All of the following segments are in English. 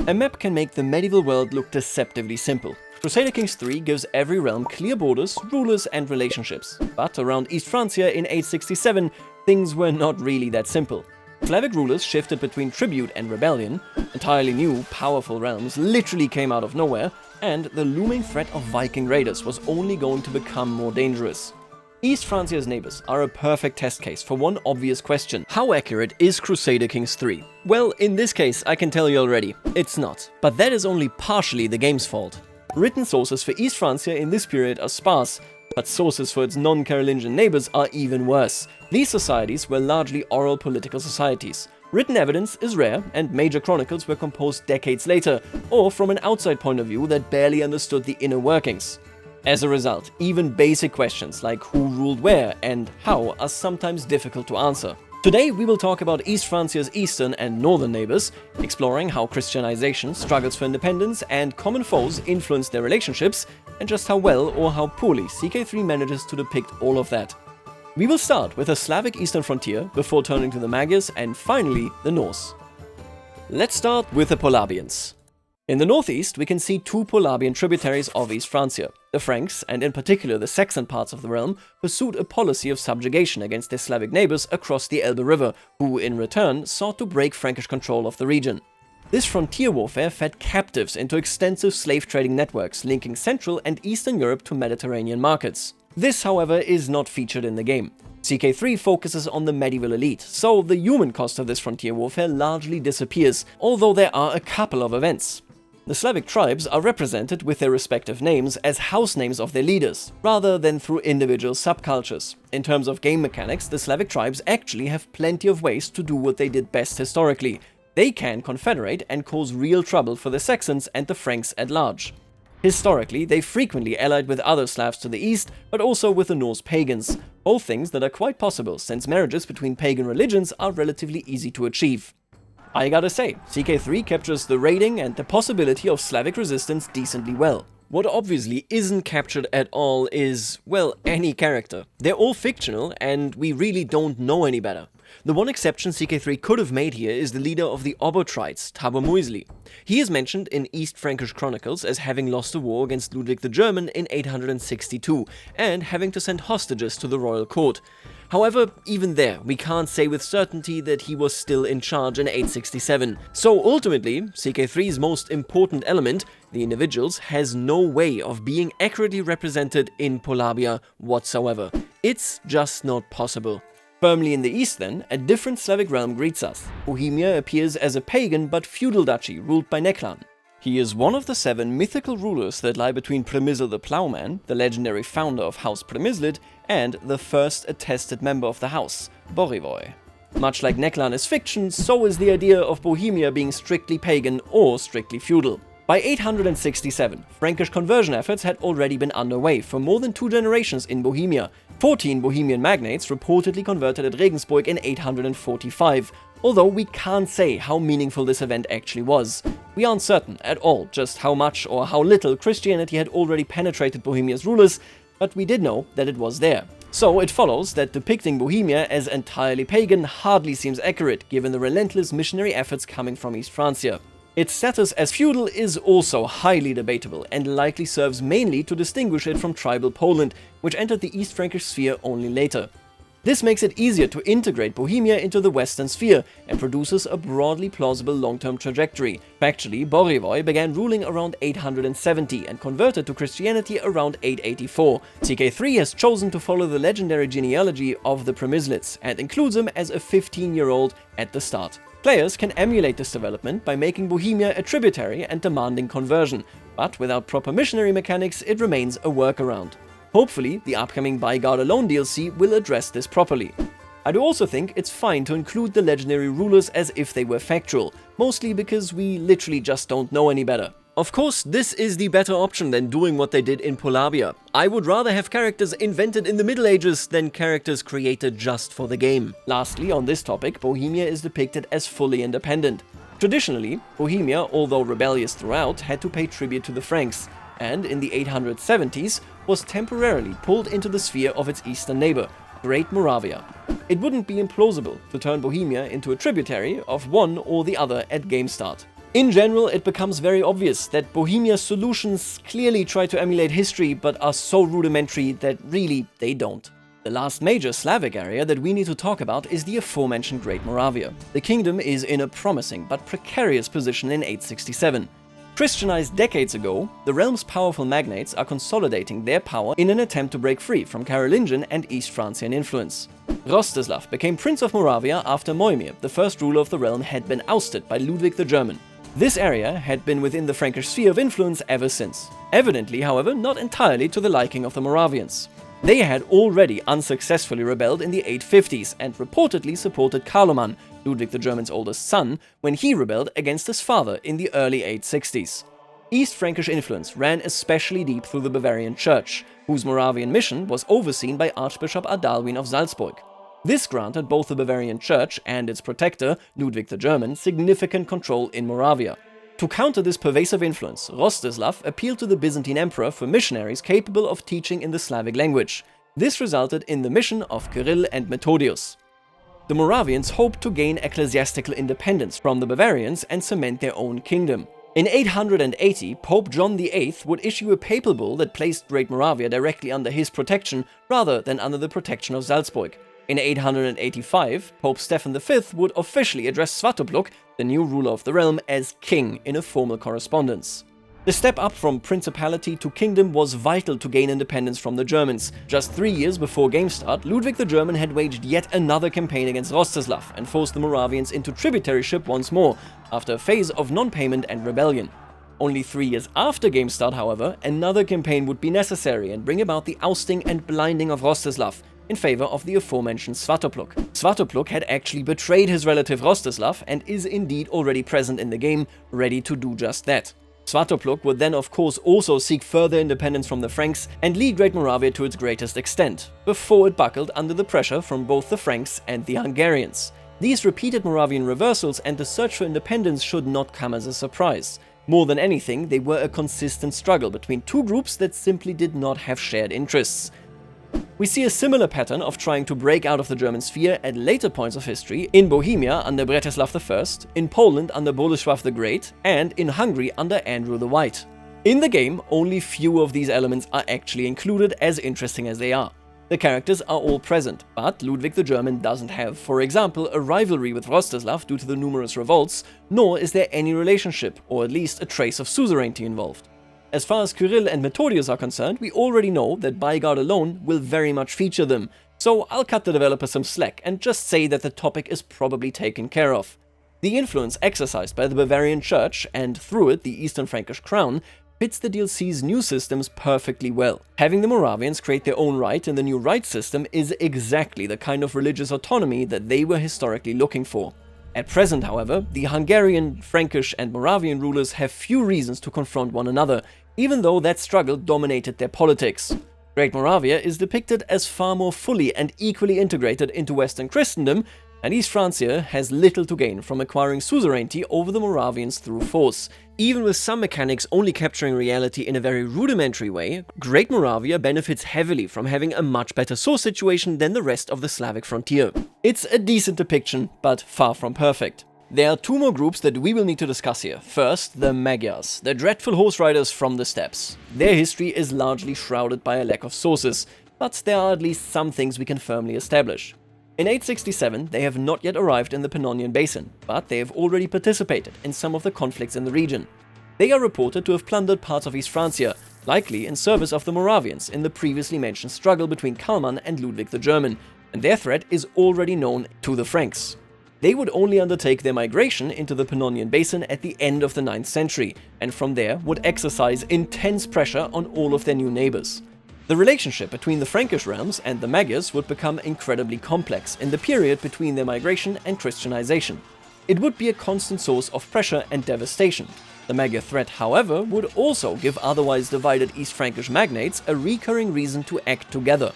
A map can make the medieval world look deceptively simple. Crusader Kings 3 gives every realm clear borders, rulers and relationships. But around East Francia in 867, things were not really that simple. Slavic rulers shifted between tribute and rebellion, entirely new, powerful realms literally came out of nowhere, and the looming threat of Viking raiders was only going to become more dangerous. East Francia's neighbors are a perfect test case for one obvious question: how accurate is Crusader Kings 3? Well, in this case, I can tell you already, it's not. But that is only partially the game's fault. Written sources for East Francia in this period are sparse, but sources for its non-Carolingian neighbors are even worse. These societies were largely oral political societies. Written evidence is rare, and major chronicles were composed decades later, or from an outside point of view that barely understood the inner workings. As a result, even basic questions like who ruled where and how are sometimes difficult to answer. Today we will talk about East Francia's eastern and northern neighbors, exploring how Christianization, struggles for independence and common foes influenced their relationships, and just how well or how poorly CK3 manages to depict all of that. We will start with the Slavic eastern frontier, before turning to the Magyars and finally the Norse. Let's start with the Polabians. In the northeast we can see two Polabian tributaries of East Francia. The Franks, and in particular the Saxon parts of the realm, pursued a policy of subjugation against their Slavic neighbors across the Elbe River, who in return sought to break Frankish control of the region. This frontier warfare fed captives into extensive slave trading networks linking Central and Eastern Europe to Mediterranean markets. This, however, is not featured in the game. CK3 focuses on the medieval elite, so the human cost of this frontier warfare largely disappears, although there are a couple of events. The Slavic tribes are represented with their respective names as house names of their leaders, rather than through individual subcultures. In terms of game mechanics, the Slavic tribes actually have plenty of ways to do what they did best historically. They can confederate and cause real trouble for the Saxons and the Franks at large. Historically, they frequently allied with other Slavs to the east, but also with the Norse Pagans, both things that are quite possible since marriages between pagan religions are relatively easy to achieve. I gotta say, CK3 captures the raiding and the possibility of Slavic resistance decently well. What obviously isn't captured at all is, well, any character. They're all fictional and we really don't know any better. The one exception CK3 could have made here is the leader of the Obotrites, Tabormuisli. He is mentioned in East Frankish chronicles as having lost a war against Ludwig the German in 862 and having to send hostages to the royal court. However, even there, we can't say with certainty that he was still in charge in 867. So ultimately, CK3's most important element, the individuals, has no way of being accurately represented in Polabia whatsoever. It's just not possible. Firmly in the east then, a different Slavic realm greets us. Bohemia appears as a pagan but feudal duchy ruled by MacLean. He is one of the 7 mythical rulers that lie between Przemysław the Plowman, the legendary founder of House Przemysław, and the first attested member of the house, Bohemia. Much like MacLean is fiction, so is the idea of Bohemia being strictly pagan or strictly feudal. By 867, Frankish conversion efforts had already been underway for more than 2 generations in Bohemia. 14 Bohemian magnates reportedly converted at Regensburg in 845, although we can't say how meaningful this event actually was. We aren't certain at all just how much or how little Christianity had already penetrated Bohemia's rulers, but we did know that it was there. So it follows that depicting Bohemia as entirely pagan hardly seems accurate given the relentless missionary efforts coming from East Francia. Its status as feudal is also highly debatable and likely serves mainly to distinguish it from tribal Poland, which entered the East Frankish sphere only later. This makes it easier to integrate Bohemia into the Western sphere and produces a broadly plausible long-term trajectory. Factually, Bohemia began ruling around 870 and converted to Christianity around 884. CK3 has chosen to follow the legendary genealogy of the Przemysławs and includes him as a 15-year-old at the start. Players can emulate this development by making Bohemia a tributary and demanding conversion, but without proper missionary mechanics it remains a workaround. Hopefully, the upcoming Buy God Alone DLC will address this properly. I do also think it's fine to include the legendary rulers as if they were factual, mostly because we literally just don't know any better. Of course, this is the better option than doing what they did in Polabia. I would rather have characters invented in the Middle Ages than characters created just for the game. Lastly, on this topic, Bohemia is depicted as fully independent. Traditionally, Bohemia, although rebellious throughout, had to pay tribute to the Franks, and in the 870s was temporarily pulled into the sphere of its eastern neighbor, Great Moravia. It wouldn't be implausible to turn Bohemia into a tributary of one or the other at game start. In general, it becomes very obvious that Bohemia's solutions clearly try to emulate history but are so rudimentary that really they don't. The last major Slavic area that we need to talk about is the aforementioned Great Moravia. The kingdom is in a promising but precarious position in 867. Christianized decades ago, the realm's powerful magnates are consolidating their power in an attempt to break free from Carolingian and East Francian influence. Rostislav became Prince of Moravia after Bohemia, the first ruler of the realm, had been ousted by Ludwig the German. This area had been within the Frankish sphere of influence ever since. Evidently, however, not entirely to the liking of the Moravians. They had already unsuccessfully rebelled in the 850s and reportedly supported Carloman, Ludwig the German's oldest son, when he rebelled against his father in the early 860s. East Frankish influence ran especially deep through the Bavarian Church, whose Moravian mission was overseen by Archbishop Adalwin of Salzburg. This granted both the Bavarian Church and its protector, Ludwig the German, significant control in Moravia. To counter this pervasive influence, Rostislav appealed to the Byzantine emperor for missionaries capable of teaching in the Slavic language. This resulted in the mission of Kirill and Methodius. The Moravians hoped to gain ecclesiastical independence from the Bavarians and cement their own kingdom. In 880, Pope John VIII would issue a papal bull that placed Great Moravia directly under his protection rather than under the protection of Salzburg. In 885, Pope Stephen V would officially address Svatopluk, the new ruler of the realm, as king in a formal correspondence. The step up from principality to kingdom was vital to gain independence from the Germans. Just 3 years before game start, Ludwig the German had waged yet another campaign against Rostislav and forced the Moravians into tributaryship once more, after a phase of non-payment and rebellion. Only 3 years after game start, however, another campaign would be necessary and bring about the ousting and blinding of Rostislav in favor of the aforementioned Svatopluk. Svatopluk had actually betrayed his relative Rostislav and is indeed already present in the game, ready to do just that. Svatopluk would then of course also seek further independence from the Franks and lead Great Moravia to its greatest extent, before it buckled under the pressure from both the Franks and the Hungarians. These repeated Moravian reversals and the search for independence should not come as a surprise. More than anything, they were a consistent struggle between two groups that simply did not have shared interests. We see a similar pattern of trying to break out of the German sphere at later points of history in Bohemia under Bretislav I, in Poland under Bolesław the Great, and in Hungary under Andrew the White. In the game, only few of these elements are actually included, as interesting as they are. The characters are all present, but Ludwig the German doesn't have, for example, a rivalry with Rostislav due to the numerous revolts, nor is there any relationship, or at least a trace of suzerainty involved. As far as Kirill and Methodius are concerned, we already know that Bygard alone will very much feature them, so I'll cut the developers some slack and just say that the topic is probably taken care of. The influence exercised by the Bavarian Church, and through it the Eastern Frankish crown, fits the DLC's new systems perfectly well. Having the Moravians create their own right in the new right system is exactly the kind of religious autonomy that they were historically looking for. At present, however, the Hungarian, Frankish and Moravian rulers have few reasons to confront one another, even though that struggle dominated their politics. Great Moravia is depicted as far more fully and equally integrated into Western Christendom, and East Francia has little to gain from acquiring suzerainty over the Moravians through force. Even with some mechanics only capturing reality in a very rudimentary way, Great Moravia benefits heavily from having a much better source situation than the rest of the Slavic frontier. It's a decent depiction, but far from perfect. There are two more groups that we will need to discuss here. First, the Magyars, the dreadful horse riders from the steppes. Their history is largely shrouded by a lack of sources, but there are at least some things we can firmly establish. In 867, they have not yet arrived in the Pannonian Basin, but they have already participated in some of the conflicts in the region. They are reported to have plundered parts of East Francia, likely in service of the Moravians in the previously mentioned struggle between Kalman and Ludwig the German, and their threat is already known to the Franks. They would only undertake their migration into the Pannonian Basin at the end of the 9th century, and from there would exercise intense pressure on all of their new neighbors. The relationship between the Frankish realms and the Magyars would become incredibly complex in the period between their migration and Christianization. It would be a constant source of pressure and devastation. The Magyar threat, however, would also give otherwise divided East Frankish magnates a recurring reason to act together.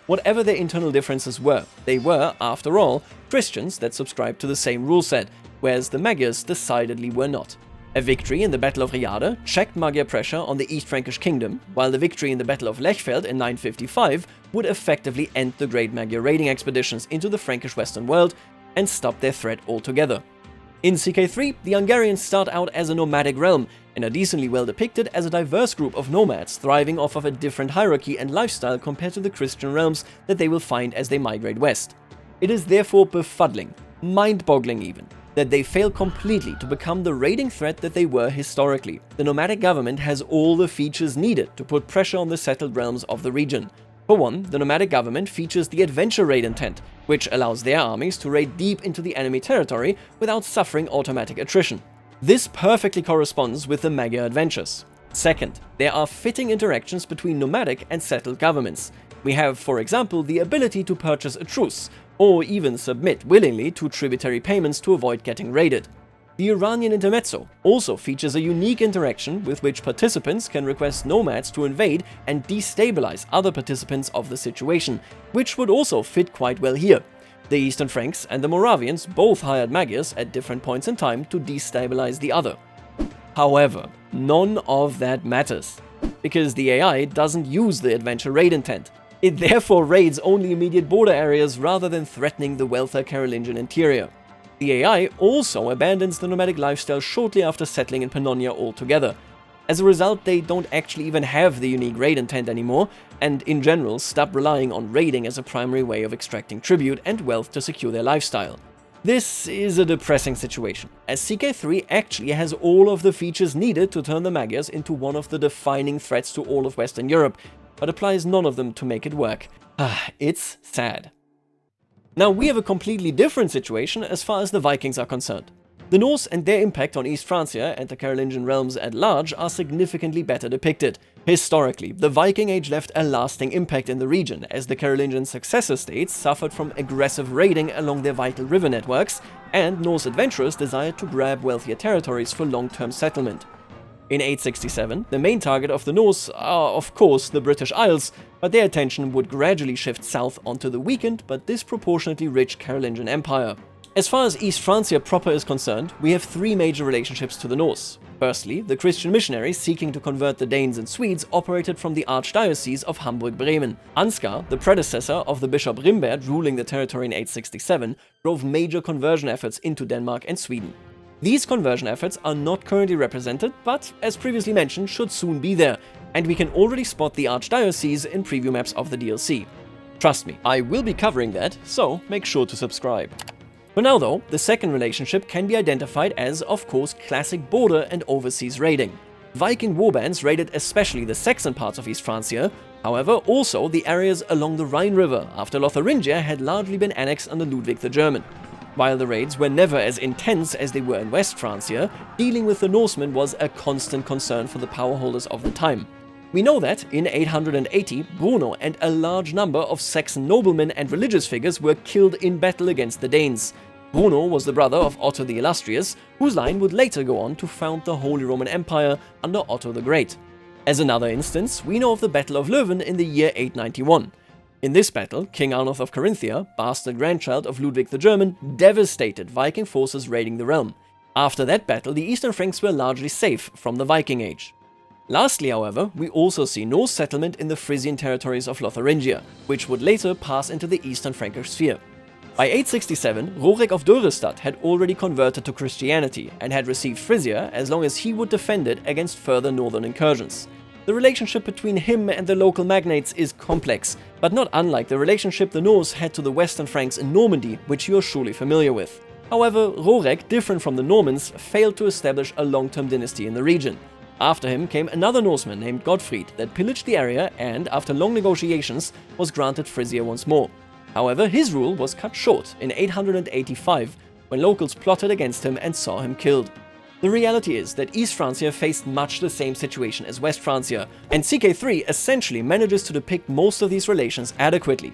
Whatever their internal differences were, they were, after all, Christians that subscribed to the same rule set, whereas the Magyars decidedly were not. A victory in the Battle of Riade checked Magyar pressure on the East Frankish kingdom, while the victory in the Battle of Lechfeld in 955 would effectively end the great Magyar raiding expeditions into the Frankish Western world and stop their threat altogether. In CK3, the Hungarians start out as a nomadic realm and are decently well depicted as a diverse group of nomads thriving off of a different hierarchy and lifestyle compared to the Christian realms that they will find as they migrate west. It is therefore befuddling, mind-boggling even, that they fail completely to become the raiding threat that they were historically. The nomadic government has all the features needed to put pressure on the settled realms of the region. For one, the nomadic government features the adventure raid intent, which allows their armies to raid deep into the enemy territory without suffering automatic attrition. This perfectly corresponds with the Magyar adventures. Second, there are fitting interactions between nomadic and settled governments. We have, for example, the ability to purchase a truce, or even submit willingly to tributary payments to avoid getting raided. The Iranian intermezzo also features a unique interaction with which participants can request nomads to invade and destabilize other participants of the situation, which would also fit quite well here. The Eastern Franks and the Moravians both hired Magyars at different points in time to destabilize the other. However, none of that matters, because the AI doesn't use the adventure raid intent. It therefore raids only immediate border areas rather than threatening the wealthier Carolingian interior. The AI also abandons the nomadic lifestyle shortly after settling in Pannonia altogether. As a result, they don't actually even have the unique raid intent anymore, and in general stop relying on raiding as a primary way of extracting tribute and wealth to secure their lifestyle. This is a depressing situation, as CK3 actually has all of the features needed to turn the Magyars into one of the defining threats to all of Western Europe, but applies none of them to make it work. It's sad. Now, we have a completely different situation as far as the Vikings are concerned. The Norse and their impact on East Francia and the Carolingian realms at large are significantly better depicted. Historically, the Viking Age left a lasting impact in the region, as the Carolingian successor states suffered from aggressive raiding along their vital river networks, and Norse adventurers desired to grab wealthier territories for long-term settlement. In 867, the main target of the Norse are, of course, the British Isles, but their attention would gradually shift south onto the weakened but disproportionately rich Carolingian Empire. As far as East Francia proper is concerned, we have three major relationships to the Norse. Firstly, the Christian missionaries seeking to convert the Danes and Swedes operated from the Archdiocese of Hamburg-Bremen. Ansgar, the predecessor of the Bishop Rimbert ruling the territory in 867, drove major conversion efforts into Denmark and Sweden. These conversion efforts are not currently represented, but, as previously mentioned, should soon be there, and we can already spot the Archdiocese in preview maps of the DLC. Trust me, I will be covering that, so make sure to subscribe. For now though, the second relationship can be identified as, of course, classic border and overseas raiding. Viking warbands raided especially the Saxon parts of East Francia, however also the areas along the Rhine River after Lotharingia had largely been annexed under Ludwig the German. While the raids were never as intense as they were in West Francia, dealing with the Norsemen was a constant concern for the power holders of the time. We know that, in 880, Bruno and a large number of Saxon noblemen and religious figures were killed in battle against the Danes. Bruno was the brother of Otto the Illustrious, whose line would later go on to found the Holy Roman Empire under Otto the Great. As another instance, we know of the Battle of Leuven in the year 891. In this battle, King Arnulf of Carinthia, bastard grandchild of Ludwig the German, devastated Viking forces raiding the realm. After that battle, the Eastern Franks were largely safe from the Viking Age. Lastly, however, we also see Norse settlement in the Frisian territories of Lotharingia, which would later pass into the Eastern Frankish sphere. By 867, Rorik of Dörrestad had already converted to Christianity and had received Frisia as long as he would defend it against further northern incursions. The relationship between him and the local magnates is complex, but not unlike the relationship the Norse had to the Western Franks in Normandy, which you are surely familiar with. However, Rorik, different from the Normans, failed to establish a long-term dynasty in the region. After him came another Norseman named Gottfried that pillaged the area and, after long negotiations, was granted Frisia once more. However, his rule was cut short in 885, when locals plotted against him and saw him killed. The reality is that East Francia faced much the same situation as West Francia, and CK3 essentially manages to depict most of these relations adequately.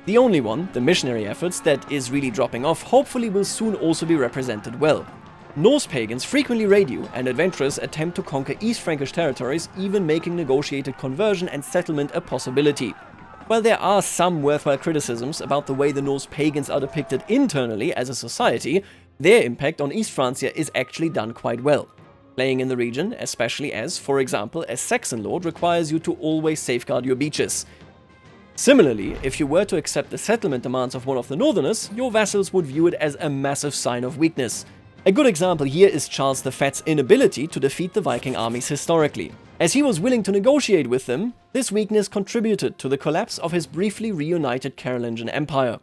The only one, the missionary efforts, that is really dropping off hopefully will soon also be represented well. Norse pagans frequently raid you, and adventurers attempt to conquer East Frankish territories, even making negotiated conversion and settlement a possibility. While there are some worthwhile criticisms about the way the Norse pagans are depicted internally as a society, their impact on East Francia is actually done quite well. Playing in the region, especially as, for example, a Saxon lord requires you to always safeguard your beaches. Similarly, if you were to accept the settlement demands of one of the northerners, your vassals would view it as a massive sign of weakness. A good example here is Charles the Fat's inability to defeat the Viking armies historically. As he was willing to negotiate with them, this weakness contributed to the collapse of his briefly reunited Carolingian Empire.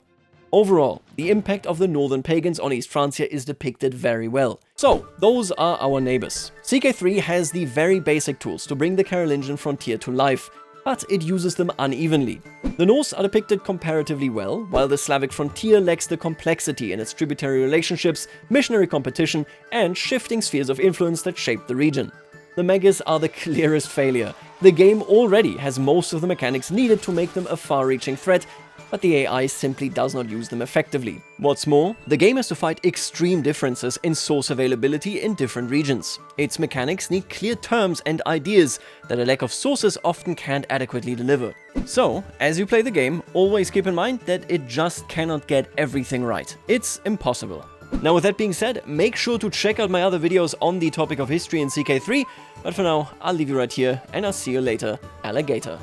Overall, the impact of the northern pagans on East Francia is depicted very well. So, those are our neighbors. CK3 has the very basic tools to bring the Carolingian frontier to life, but it uses them unevenly. The Norse are depicted comparatively well, while the Slavic frontier lacks the complexity in its tributary relationships, missionary competition, and shifting spheres of influence that shape the region. The Magyars are the clearest failure. The game already has most of the mechanics needed to make them a far-reaching threat, but the AI simply does not use them effectively. What's more, the game has to fight extreme differences in source availability in different regions. Its mechanics need clear terms and ideas that a lack of sources often can't adequately deliver. So, as you play the game, always keep in mind that it just cannot get everything right. It's impossible. Now, with that being said, make sure to check out my other videos on the topic of history in CK3, but for now, I'll leave you right here and I'll see you later, alligator.